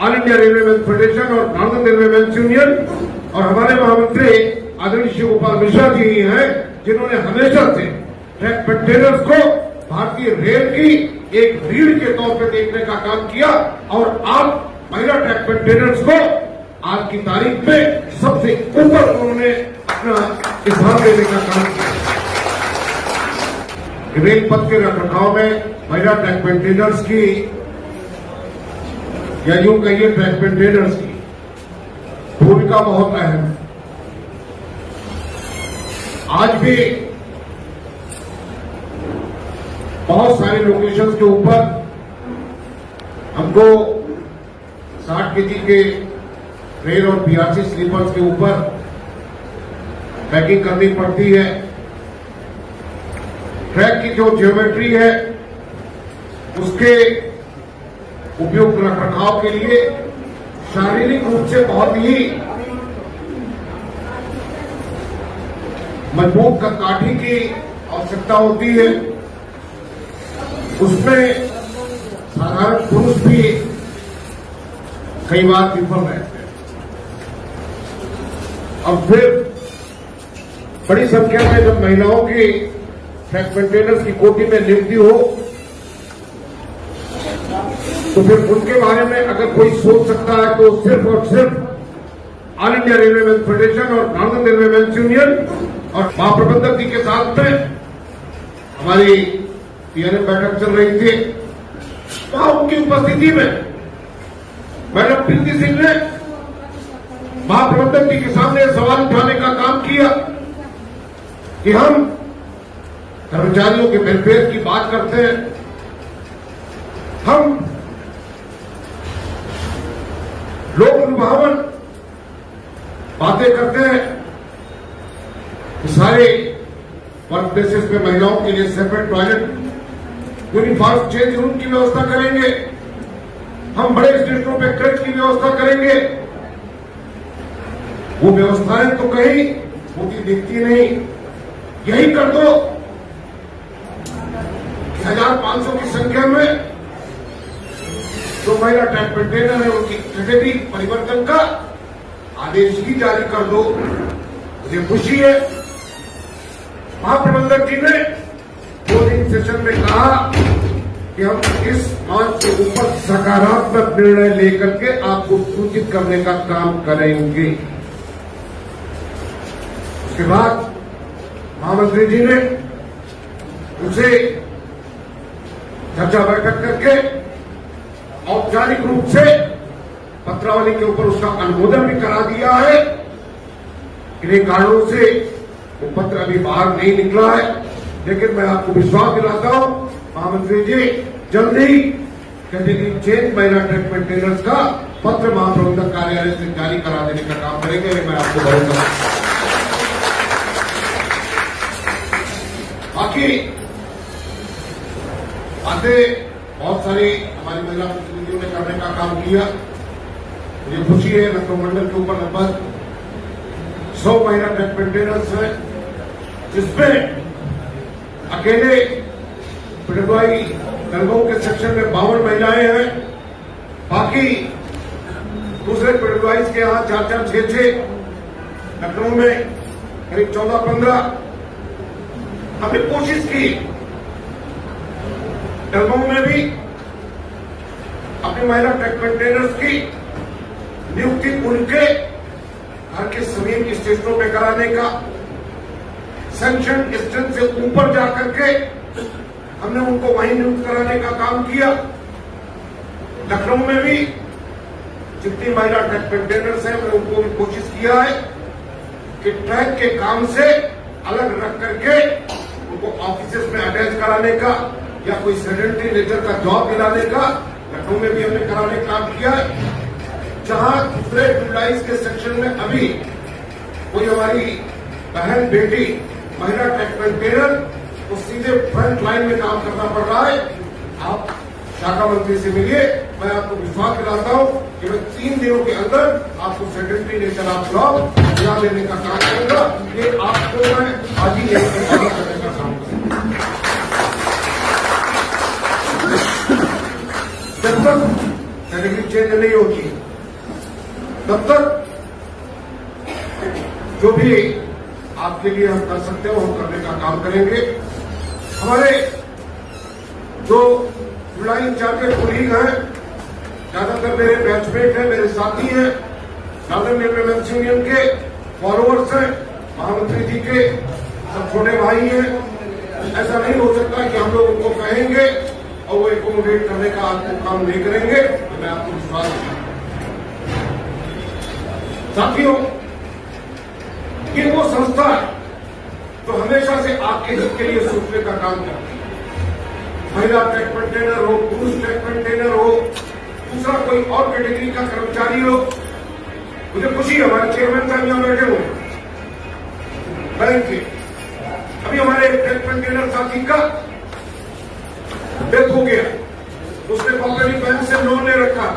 All India railway federation और northern railway union और हमारे महामंत्री आदरणीय शिव गोपाल मिश्रा जी ही हैं, जिन्होंने हमेशा से ट्रैक मेंटेनेंस को भारतीय रेल की एक रीढ़ के तौर पर देखने का काम किया और आप महिला ट्रैक मेंटेनेंस को आज की तारीख में सबसे ऊपर उन्होंने अपना स्थान देने का काम किया। रेल पथ के रखरखाव में महिला ट्रैक मेंटेनेंस की या यूं कहिए ट्रैक मेंटेनेंस की भूमिका बहुत अहम है। आज भी बहुत सारे लोकेशंस के ऊपर हमको 60 केजी के रेल और BRC स्लीपर्स के ऊपर पैकिंग करनी पड़ती है। ट्रैक की जो ज्योमेट्री है उसके उपयुक्त रखरखाव के लिए शारीरिक रूप से बहुत ही मजबूत काठी की आवश्यकता होती है। उसमें साधारण पुरुष भी कई बार विफल रहते हैं। अब फिर बड़ी संख्या में जब महिलाओं की ट्रैक मेंटेनेंस की कोटि में नियुक्ति हो तो फिर उनके बारे में अगर कोई सोच सकता है तो सिर्फ और सिर्फ ऑल इंडिया रेलवे फेडरेशन और नॉर्दर्न रेलवे यूनियन और महाप्रबंधक जी के साथ में हमारी PNM बैठक चल रही थी। वहां उनकी उपस्थिति में मैडम प्रीति सिंह ने महाप्रबंधक जी के सामने सवाल उठाने का काम किया कि हम कर्मचारियों के वेलफेयर की बात करते हैं, हम लोक लुभावन बातें करते हैं, सारे वर्क प्लेसेस पे महिलाओं के लिए separate toilet uniform change room की व्यवस्था करेंगे, हम बड़े स्टेशनों पे क्रच की व्यवस्था करेंगे। वो व्यवस्थाएं तो कहीं होती दिखती नहीं। यही कर दो 1500 की संख्या में जो महिला ट्रैक मेंटेनर है उनकी कैटेगरी परिवर्तन का आदेश ही जारी कर दो। मुझे खुशी है महाप्रबंधक जी ने 2 दिन सेशन में कहा कि हम इस मंच के ऊपर सकारात्मक निर्णय लेकर के आपको सूचित करने का काम करेंगे। उसके बाद महामंत्री जी ने उसे चर्चा बैठक करके औपचारिक रूप से पत्रावली के ऊपर उसका अनुमोदन भी करा दिया है। इन्हीं कारणों से वो पत्र अभी बाहर नहीं निकला है, लेकिन मैं आपको विश्वास दिलाता हूं महामंत्री जी जल्द ही कैटेगरी चेंज महिला ट्रैक मेंटेनेंस का पत्र महाप्रबंधक कार्यालय से जारी करा देने का काम करेंगे। मैं आपको भरोसा बाकी बातें बहुत सारी हमारी महिला प्रतिनिधियों ने करने का काम किया। मुझे खुशी है लखनऊ मंडल के ऊपर लगभग 100 महिला ट्रैक मेंटेनेंस है, जिसमें अकेले पिड़वाई दलगांव के सेक्शन में 52 महिलाएं हैं। बाकी दूसरे पिड़वाइज के यहाँ 4-4, 6-6, लखनऊ में करीब 14-15 हमने कोशिश की दलगांव में भी अपनी महिला ट्रैक मेंटेनर्स की नियुक्ति उनके घर के समीप स्टेशनों पे कराने का, सैंक्शन डिस्टेंस से ऊपर जाकर के हमने उनको वहीं नियुक्त कराने का काम किया। लखनऊ में भी जितनी महिला ट्रैक मेंटेनर्स हैं मैंने उनको भी कोशिश किया है कि ट्रैक के काम से अलग रख करके उनको ऑफिसेस में अटैच कराने का या कोई सेडेंटरी नेचर का जॉब दिलाने का लखनऊ में भी हमने कराने का काम किया है। जहां दूसरे एम्प्लॉइज के सेक्शन में अभी कोई हमारी बहन बेटी महिला ट्रैक मेंटेनर को सीधे फ्रंट लाइन में काम करना पड़ रहा है, आप शाखा मंत्री से मिलिए। मैं आपको विश्वास दिलाता हूं कि मैं 3 दिनों के अंदर आपको सेडेंटरी नेचर ऑफ जॉब दिला देने का काम करूंगा। ये आपको मैं आज ही करने का काम करूंगा। जब तक कैटेगरी चेंज नहीं होती, तब तक जो भी आपके लिए हम कर सकते हो हम करने का काम करेंगे। हमारे जो जुलाई इंचार्ज कोलीग हैं, ज्यादातर मेरे बैचमेट हैं, मेरे साथी हैं, नॉर्दर्न रेलवे मेंस यूनियन के फॉलोअर्स हैं, महामंत्री जी के सब छोटे भाई हैं। ऐसा नहीं हो सकता कि हम लोग उनको कहेंगे और वो एकोमोडेट करने का आपको काम नहीं करेंगे, तो मैं आपको विश्वास दिलाता हूं। साथियों, ये वो संस्था है जो हमेशा से आपके हित के लिए सोचने का काम करती है। महिला ट्रक कंटेनर हो, पुरुष ट्रक कंटेनर हो, दूसरा कोई और कैटेगरी का कर्मचारी हो, मुझे खुशी है हमारे चेयरमैन साहब यहां बैठे हुए बैंक के। अभी हमारे एक ट्रक कंटेनर साथी का डेथ हो गया, उसने कॉपरेटिव बैंक से लोन ले रखा,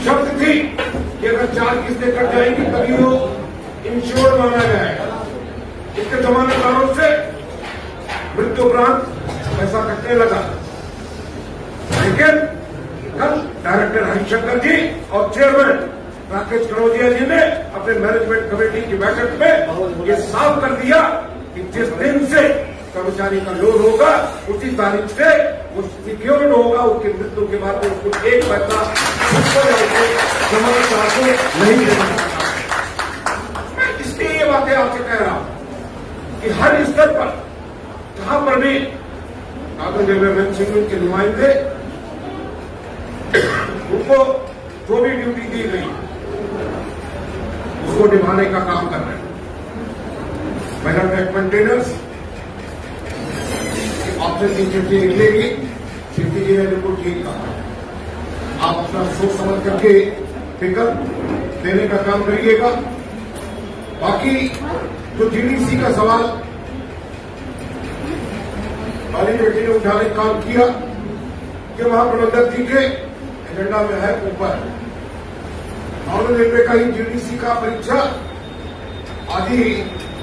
शर्त थी कि अगर 4 किस्तें कट जाएंगी तभी वो इंश्योर्ड माना जाएगा। इसके जमानतदारों से मृत्यु उपरांत पैसा कटने लगा, लेकिन कल डायरेक्टर हरिशंकर जी और चेयरमैन राकेश कनौजिया जी ने अपने मैनेजमेंट कमेटी की बैठक में ये साफ कर दिया कि जिस दिन से कर्मचारी का लोन होगा उसी तारीख से वो सिक्योर्ड होगा, उसकी मृत्यु के बाद उसको एक पैसा जमानतदार को नहीं देना पड़ता। मैं इसलिए ये बातें आपसे कह रहा हूं कि हर स्तर पर जहां पर भी नॉर्दर्न रेलवे मेंस यूनियन के नुमाइंदे उनको जो भी ड्यूटी दी गई उसको निभाने का काम कर रहे हैं। महिला ट्रक कंटेनर्स ऑप्शन की चिट्ठी निकलेगी, चिट्ठी जी ने बिल्कुल ठीक कहा, आप अपना सोच समझ करके टिकट देने का काम करिएगा। बाकी जो जीडीसी का सवाल वाली बेटी ने उठाने का काम किया कि महाप्रबंधक जी के एजेंडा में है ऊपर नॉर्दर्न रेलवे का ही जीडीसी का परीक्षा आदि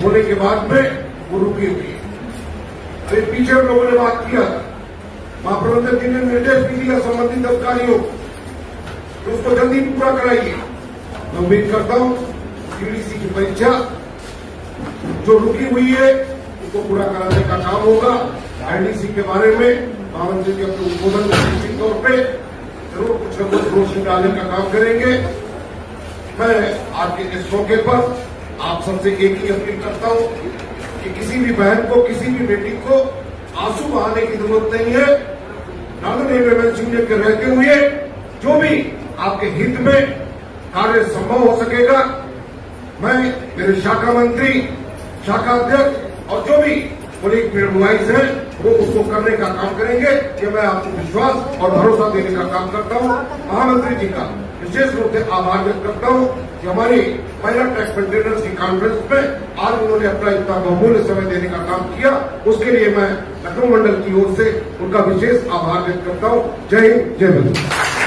होने के बाद में वो रुकी हुई है। अरे पीछे हम लोगों ने बात किया, महाप्रबंधक जी ने निर्देश भी दिया संबंधित अधिकारियों तो उसको जल्दी पूरा कराइए। मैं उम्मीद करता हूं जीडीसी की परीक्षा जो रुकी हुई है उसको पूरा कराने का काम होगा। आईडीसी के बारे में महामंत्री जी अपने उद्बोधन में निश्चित तौर पर जरूर कुछ न कुछ रोशनी डालने का काम करेंगे। मैं आपके इस मौके पर आप सबसे एक ही अपील करता हूं कि किसी भी बहन को, किसी भी बेटी को आंसू बहाने की जरूरत नहीं है। नॉर्दर्न रेलवे मेंस यूनियन के रहते हुए जो भी आपके हित में कार्य संभव हो सकेगा, मैं मेरे शाखा मंत्री, शाखा अध्यक्ष और जो भी कोलीग एम्प्लॉइज हैं वो उसको करने का काम करेंगे। कि मैं आपको विश्वास और भरोसा देने का काम करता हूं। महामंत्री जी का विशेष रूप से आभार व्यक्त करता हूं कि हमारी महिला ट्रक कंटेनर्स की कॉन्फ्रेंस में आज उन्होंने अपना इतना बहुमूल्य समय देने का काम किया, उसके लिए मैं लखनऊ मंडल की ओर से उनका विशेष आभार व्यक्त करता हूं। जय हिंद, जय भारत।